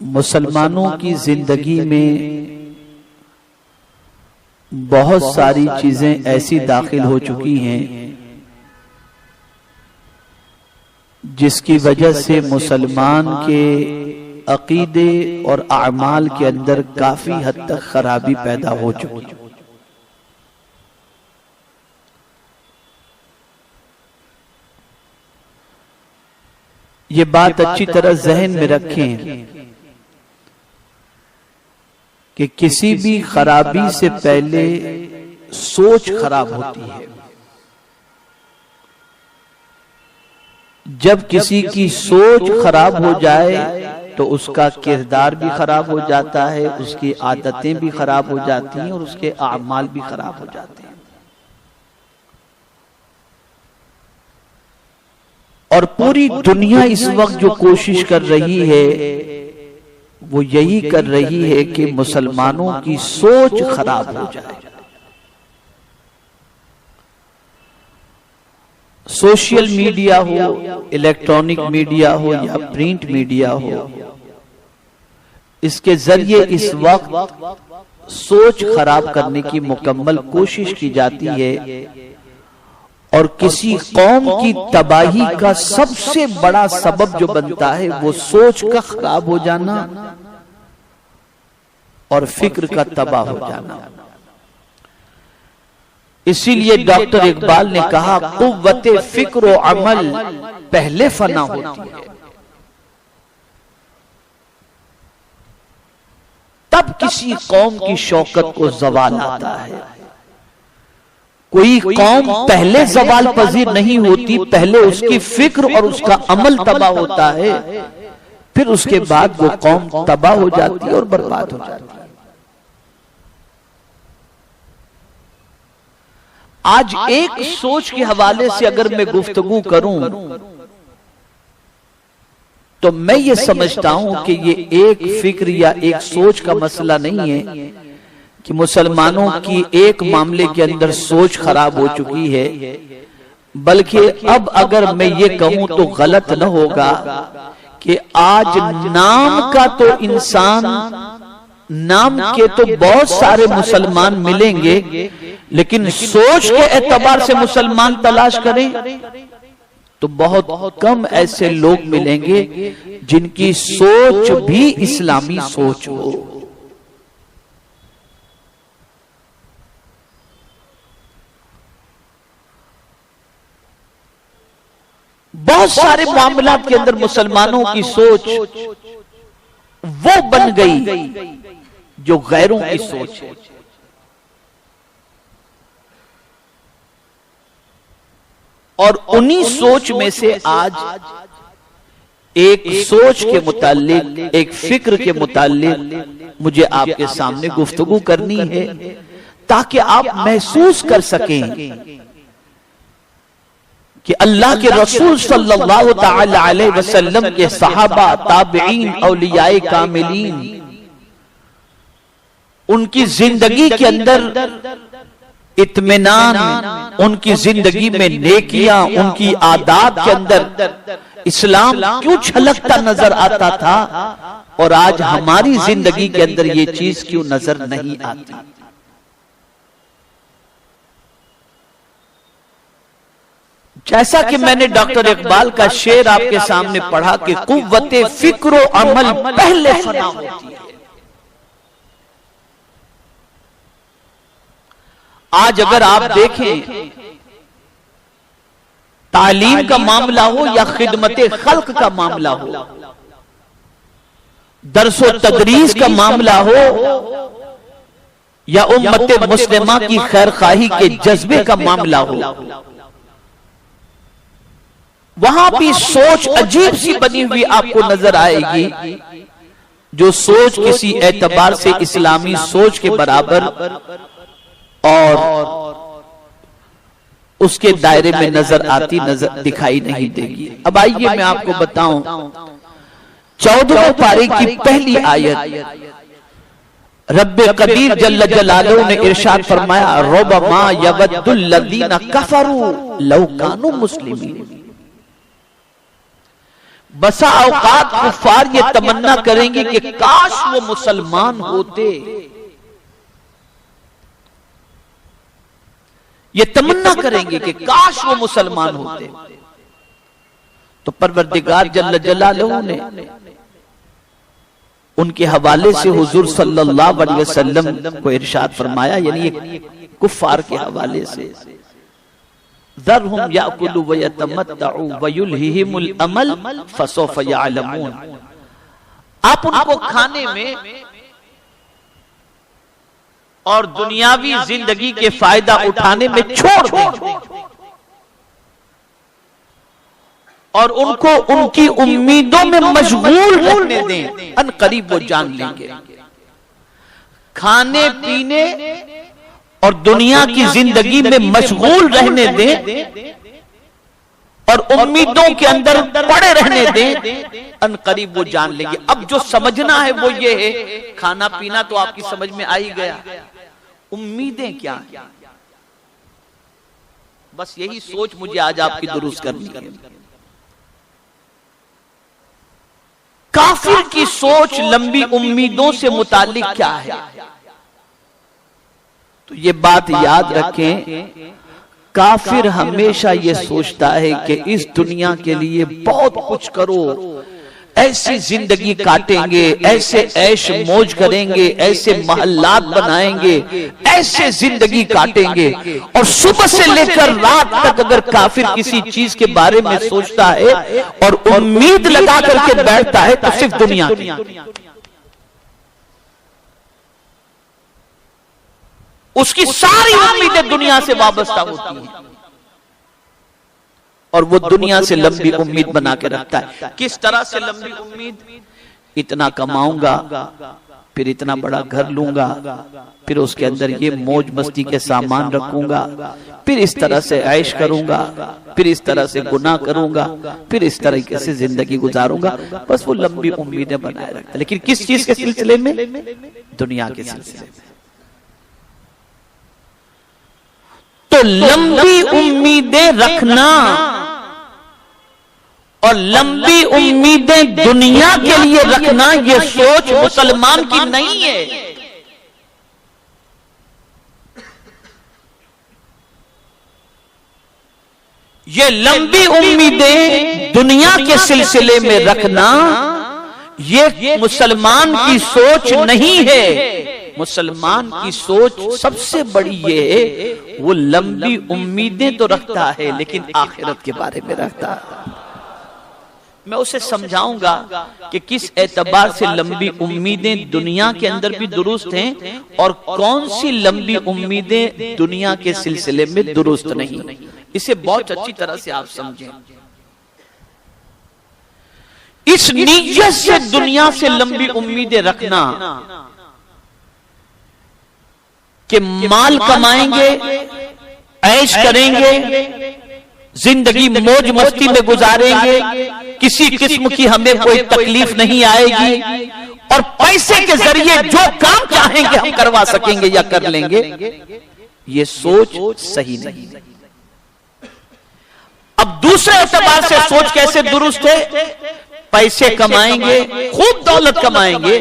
مسلمانوں کی زندگی میں بہت ساری چیزیں ایسی داخل ہو چکی ہیں جس کی وجہ سے مسلمان کے عقیدے اور اعمال کے اندر کافی حد تک خرابی پیدا ہو چکی ہے۔ یہ بات اچھی طرح ذہن میں رکھیں کہ کسی بھی خرابی سے پہلے سوچ خراب ہوتی ہے۔ جب کسی کی سوچ خراب ہو جائے تو اس کا کردار بھی خراب ہو جاتا ہے، اس کی عادتیں بھی خراب ہو جاتی ہیں اور اس کے اعمال بھی خراب ہو جاتے ہیں۔ اور پوری دنیا اس وقت جو کوشش کر رہی ہے وہ یہی کر رہی ہے کہ مسلمانوں کی سوچ خراب ہو جائے۔ سوشل میڈیا ہو، الیکٹرانک میڈیا ہو یا پرنٹ میڈیا ہو، اس کے ذریعے اس وقت سوچ خراب کرنے کی مکمل کوشش کی جاتی ہے، اور کسی قوم کی تباہی کا سب سے بڑا سبب جو بنتا ہے وہ سوچ کا خراب ہو جانا اور فکر کا تباہ ہو جانا۔ اسی لیے ڈاکٹر اقبال نے کہا قوت فکر و عمل پہلے فنا ہوتی ہے، تب کسی قوم کی شوکت کو زوال آتا ہے۔ کوئی قوم پہلے زوال پذیر نہیں ہوتی، پہلے اس کی فکر اور اس کا عمل تباہ ہوتا ہے، پھر اس کے بعد وہ قوم تباہ ہو جاتی ہے اور برباد ہو جاتی ہے۔ آج ایک سوچ کے حوالے سے اگر میں گفتگو کروں تو میں یہ سمجھتا ہوں کہ یہ ایک فکر یا ایک سوچ کا مسئلہ نہیں ہے کہ مسلمانوں کی ایک معاملے کے اندر سوچ خراب ہو چکی ہے، بلکہ اب اگر میں یہ کہوں تو غلط نہ ہوگا کہ آج نام کا تو انسان، نام کے تو بہت سارے مسلمان ملیں گے، لیکن سوچ کے اعتبار سے مسلمان تلاش کریں تو بہت کم ایسے لوگ ملیں گے جن کی سوچ بھی اسلامی سوچ ہو۔ بہت سارے معاملات کے اندر مسلمانوں کی سوچ وہ بن گئی جو غیروں کی سوچ ہے۔ اور انہی سوچ میں سے آج ایک سوچ کے متعلق، ایک فکر کے متعلق مجھے آپ کے سامنے گفتگو کرنی ہے تاکہ آپ محسوس کر سکیں کہ اللہ کے رسول صلی اللہ تعالی علیہ وسلم کے صحابہ، تابعین، اولیاء کاملین، ان کی زندگی کے اندر اطمینان، ان کی زندگی میں نیکیاں، ان کی عادات کے اندر اسلام کیوں چھلکتا نظر آتا تھا اور آج ہماری زندگی کے اندر یہ چیز کیوں نظر نہیں آتی۔ جیسا کہ میں نے ڈاکٹر اقبال کا شعر آپ کے سامنے پڑھا کہ قوت فکر و عمل پہلے فنا ہوتی ہے۔ آج اگر آپ دیکھیں تعلیم کا معاملہ ہو یا خدمت خلق کا معاملہ ہو، درس و تدریس کا معاملہ ہو یا امت مسلمہ کی خیرخواہی کے جذبے کا معاملہ ہو، وہاں بھی سوچ عجیب سی بنی ہوئی آپ کو نظر آئے گی، جو سوچ کسی اعتبار سے اسلامی سوچ کے برابر اور اس کے دائرے میں نظر آتی دکھائی نہیں دے گی۔ اب آئیے میں آپ کو بتاؤں 14 پارے کی پہلی آیت، رب قدیر جل جلالہ نے ارشاد فرمایا ربما یود الذین کفروا لو کانوا مسلمین، بسا اوقات کفار یہ تمنا کریں گے کہ کاش وہ مسلمان ہوتے، یہ تمنا کریں گے کہ کاش وہ مسلمان ہوتے. تو پروردگار جل جلالہ نے ان کے حوالے سے حضور صلی اللہ علیہ وسلم کو ارشاد فرمایا، یعنی کفار کے حوالے سے، ذرہم یاکلوا ویتمتعوا ویلہہم الامل فسوف یعلمون. آپ ان کو کھانے میں اور دنیاوی زندگی کے فائدہ اٹھانے میں چھوڑ دیں اور ان کو ان کی امیدوں میں مشغول رہنے دیں، ان قریب وہ جان لیں گے. کھانے پینے اور دنیا کی زندگی میں مشغول رہنے دیں اور امیدوں کے اندر پڑے رہنے دیں، ان قریب وہ جان لیں گے. اب جو سمجھنا ہے وہ یہ ہے، کھانا پینا تو آپ کی سمجھ میں آ ہی گیا، امیدیں کیا ہیں؟ بس یہی سوچ مجھے آج آپ کی درست کرنی ہے. کافر کی سوچ لمبی امیدوں سے متعلق کیا ہے؟ تو یہ بات یاد رکھیں، کافر ہمیشہ یہ سوچتا ہے کہ اس دنیا کے لیے بہت کچھ کرو، ایسی زندگی کاٹیں گے، ایسے عیش موج کریں گے، ایسے محلات بنائیں گے، ایسے زندگی کاٹیں گے. اور صبح سے لے کر رات تک اگر کافر کسی چیز کے بارے میں سوچتا ہے اور امید لگا کر کے بیٹھتا ہے تو صرف دنیا کی. اس کی ساری امیدیں دنیا سے وابستہ ہوتی ہیں اور وہ دنیا سے لمبی امید بنا کے رکھتا ہے. کس طرح سے لمبی امید؟ اتنا کماؤں گا، پھر اتنا بڑا گھر لوں گا، پھر اس کے اندر یہ موج مستی کے سامان رکھوں گا، پھر اس طرح سے عیش کروں گا، پھر اس طرح سے گناہ کروں گا، پھر اس طرح سے زندگی گزاروں گا. بس وہ لمبی امیدیں بنائے رکھتا ہے. لیکن کس چیز کے سلسلے میں؟ دنیا کے سلسلے میں. تو لمبی امیدیں رکھنا اور لمبی امیدیں دنیا کے لیے رکھنا یہ سوچ مسلمان کی نہیں ہے. یہ لمبی امیدیں دنیا کے سلسلے میں رکھنا یہ مسلمان کی سوچ نہیں ہے. مسلمان کی سوچ سب سے بڑی یہ ہے، وہ لمبی امیدیں تو رکھتا ہے لیکن آخرت کے بارے میں رکھتا ہے. میں اسے سمجھاؤں گا کہ کس اعتبار سے لمبی امیدیں دنیا کے اندر بھی درست ہیں اور کون سی لمبی امیدیں دنیا کے سلسلے میں درست نہیں. اسے بہت اچھی طرح سے آپ سمجھیں. اس نیت سے دنیا سے لمبی امیدیں رکھنا کہ مال کمائیں گے، عیش کریں گے، زندگی موج مستی میں گزاریں گے، کسی قسم کی ہمیں کوئی تکلیف نہیں آئے گی اور پیسے کے ذریعے جو کام چاہیں گے ہم کروا سکیں گے یا کر لیں گے. یہ سوچ صحیح نہیں. اب دوسرے اعتبار سے سوچ کیسے درست ہے؟ پیسے کمائیں گے، خوب دولت کمائیں گے،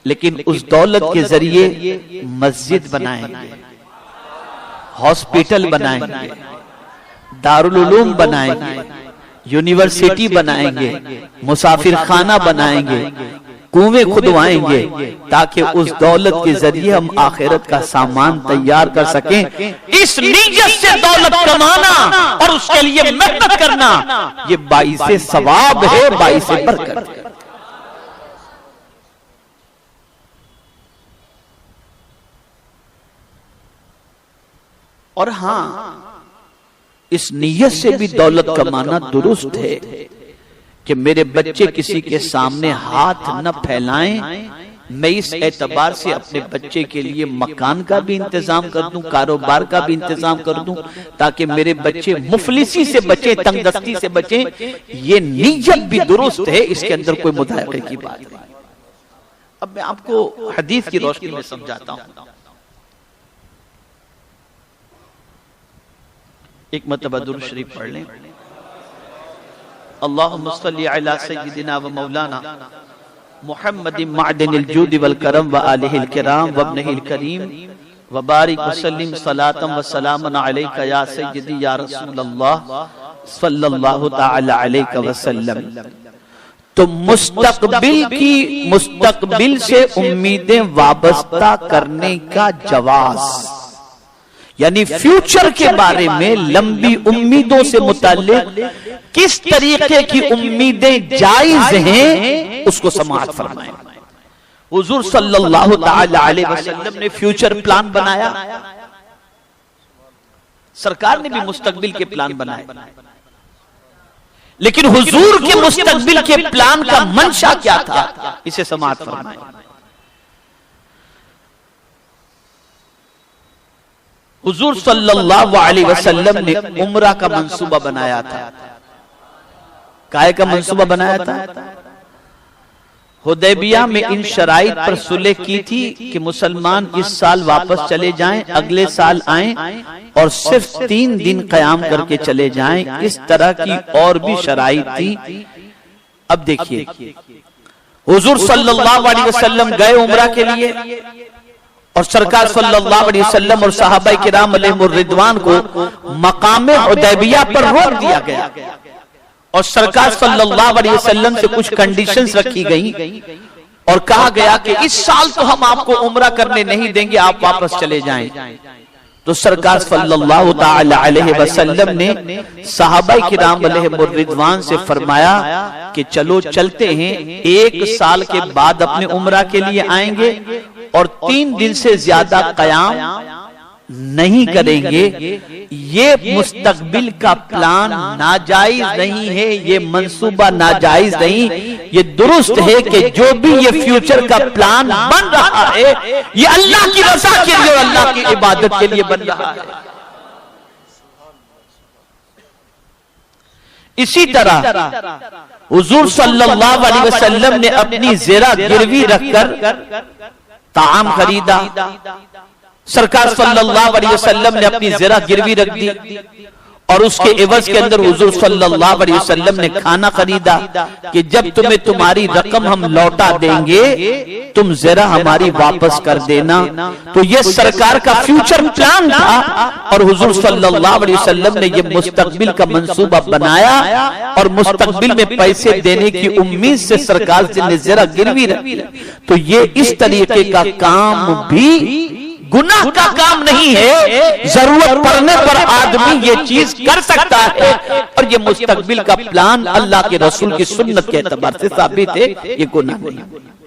لیکن اس دولت کے ذریعے مسجد بنائیں گے، ہاسپٹل بنائیں گے، دارالعلوم بنائیں گے، یونیورسٹی بنائیں گے، مسافر خانہ بنائیں گے، کنویں کھدوائیں گے تاکہ اس دولت کے ذریعے ہم آخرت کا سامان تیار کر سکیں. اس نیت سے دولت کمانا اور اس کے لیے محنت کرنا یہ باعث ثواب ہے، باعث برکت ہے. اور ہاں، اس نیت سے بھی دولت کمانا درست ہے کہ میرے بچے کسی کے سامنے ہاتھ نہ پھیلائیں. میں اس اعتبار سے اپنے بچے کے لیے مکان کا بھی انتظام کر دوں، کاروبار کا بھی انتظام کر دوں تاکہ میرے بچے مفلسی سے بچیں، تنگ دستی سے بچیں. یہ نیت بھی درست ہے، اس کے اندر کوئی مداخلے کی بات نہیں. اب میں آپ کو حدیث کی روشنی میں سمجھاتا ہوں. ایک مرتبہ درود شریف پڑھ لیں. اللہم صلی علی سیدنا و مولانا محمد معدن الجود والکرم و آلہ الکرام و ابنہ الکریم وبارک وسلم صلاۃ و سلام علیک یا سیدی یا رسول اللہ صلی اللہ تعالی علیہ وسلم۔ تو مستقبل سے امیدیں وابستہ کرنے کا جواز، یعنی فیوچر کے بارے میں لمبی امیدوں سے متعلق کس طریقے کی امیدیں جائز ہیں اس کو سماعت فرمائیں۔ حضور صلی اللہ تعالی علیہ وسلم نے فیوچر پلان بنایا، سرکار نے بھی مستقبل کے پلان بنائے، لیکن حضور کے مستقبل کے پلان کا منشا کیا تھا اسے سماعت فرمائیں۔ حضور صلی اللہ علیہ وسلم نے عمرہ کا منصوبہ بنایا تھا۔ کائے کا منصوبہ بنایا تھا؟ حدیبیہ میں ان شرائط پر صلح کی تھی کہ مسلمان اس سال واپس چلے جائیں، اگلے سال آئیں اور صرف 3 دن قیام کر کے چلے جائیں۔ اس طرح کی اور بھی شرائط تھی۔ اب دیکھیے حضور صلی اللہ علیہ وسلم گئے عمرہ کے لیے، اور سرکار صلی اللہ علیہ وسلم اور صحابہ کرام علیہم الرضوان کو مقام حدیبیہ پر روک دیا گیا، اور سرکار صلی اللہ علیہ وسلم سے کچھ کنڈیشنز رکھی گئیں اور کہا گیا کہ اس سال تو ہم آپ کو عمرہ کرنے نہیں دیں گے، آپ واپس چلے جائیں۔ تو سرکار صلی اللہ تعالی علیہ وسلم نے صحابہ کرام علیہم الرضوان سے فرمایا کہ چلو چلتے ہیں، 1 سال کے بعد اپنے عمرہ کے لیے آئیں گے اور 3 دن سے زیادہ قیام نہیں کریں گے۔ یہ مستقبل کا پلان ناجائز نہیں ہے، یہ منصوبہ ناجائز نہیں، یہ درست ہے کہ جو بھی یہ فیوچر کا پلان بن رہا ہے یہ اللہ کی رضا کے لیے اور اللہ کی عبادت کے لیے بن رہا ہے۔ اسی طرح حضور صلی اللہ علیہ وسلم نے اپنی زیرہ گروی رکھ کر طعام خریدا، سرکار صلی اللہ علیہ وسلم نے اپنی زیرہ گروی رکھ دی اور اس کے عوض کے اندر حضور صلی اللہ علیہ وسلم نے کھانا خریدا کہ جب تمہیں تمہاری رقم ہم لوٹا دیں گے تم زیرہ ہماری واپس کر دینا۔ تو یہ سرکار کا فیوچر پلان تھا، اور حضور صلی اللہ علیہ وسلم نے یہ مستقبل کا منصوبہ بنایا اور مستقبل میں پیسے دینے کی امید سے سرکار نے زیرہ گروی رکھی۔ تو یہ اس طریقے کا کام بھی گناہ کا کام نہیں ہے، ضرورت پڑنے پر آدمی یہ چیز کر سکتا ہے، اور یہ مستقبل کا پلان اللہ کے رسول کی سنت کے اعتبار سے ثابت ہے، یہ گناہ نہیں۔